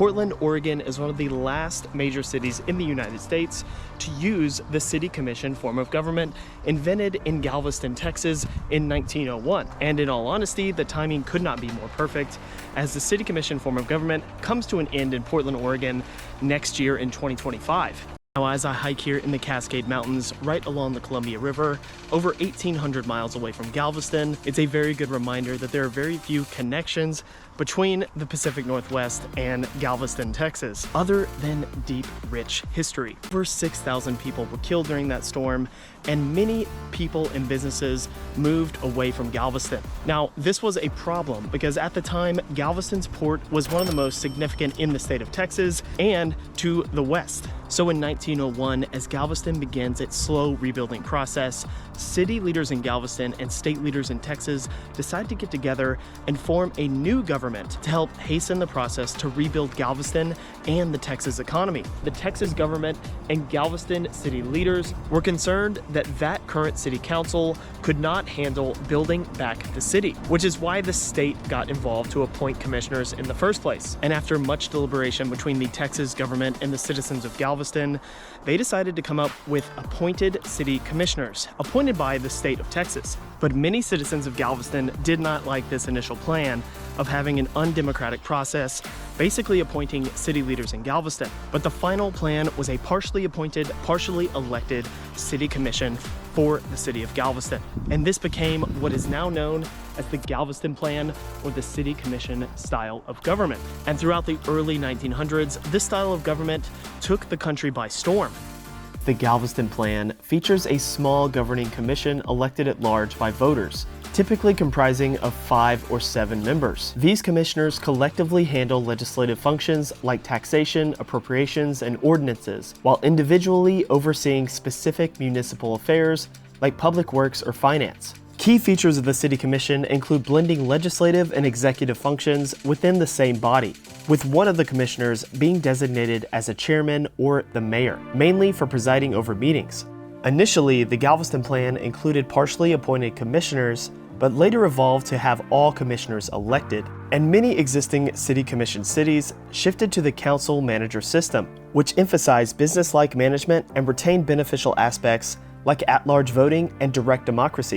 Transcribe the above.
Portland, Oregon is one of the last major cities in the United States to use the city commission form of government, invented in Galveston, Texas in 1901. And in all honesty, the timing could not be more perfect, as the city commission form of government comes to an end in Portland, Oregon next year in 2025. Now, as I hike here in the Cascade Mountains, right along the Columbia River, over 1,800 miles away from Galveston, it's a very good reminder that there are very few connections between the Pacific Northwest and Galveston, Texas, other than deep, rich history. Over 6,000 people were killed during that storm, and many people and businesses moved away from Galveston. Now, this was a problem because at the time, Galveston's port was one of the most significant in the state of Texas and to the west. So in 1901, as Galveston begins its slow rebuilding process, city leaders in Galveston and state leaders in Texas decide to get together and form a new government to help hasten the process to rebuild Galveston and the Texas economy. The Texas government and Galveston city leaders were concerned that current city council could not handle building back the city, which is why the state got involved to appoint commissioners in the first place. And after much deliberation between the Texas government and the citizens of Galveston, they decided to come up with appointed city commissioners, appointed by the state of Texas. But many citizens of Galveston did not like this initial plan of having an undemocratic process, basically appointing city leaders in Galveston. But the final plan was a partially appointed, partially elected city commission for the city of Galveston. And this became what is now known as the Galveston Plan, or the city commission style of government. And throughout the early 1900s, this style of government took the country by storm. The Galveston Plan features a small governing commission elected at large by voters, typically comprising of 5 or 7 members. These commissioners collectively handle legislative functions like taxation, appropriations, and ordinances, while individually overseeing specific municipal affairs like public works or finance. Key features of the City Commission include blending legislative and executive functions within the same body, with one of the commissioners being designated as a chairman or the mayor, mainly for presiding over meetings. Initially, the Galveston Plan included partially appointed commissioners, but later evolved to have all commissioners elected, and many existing city commission cities shifted to the council-manager system, which emphasized business-like management and retained beneficial aspects like at-large voting and direct democracy.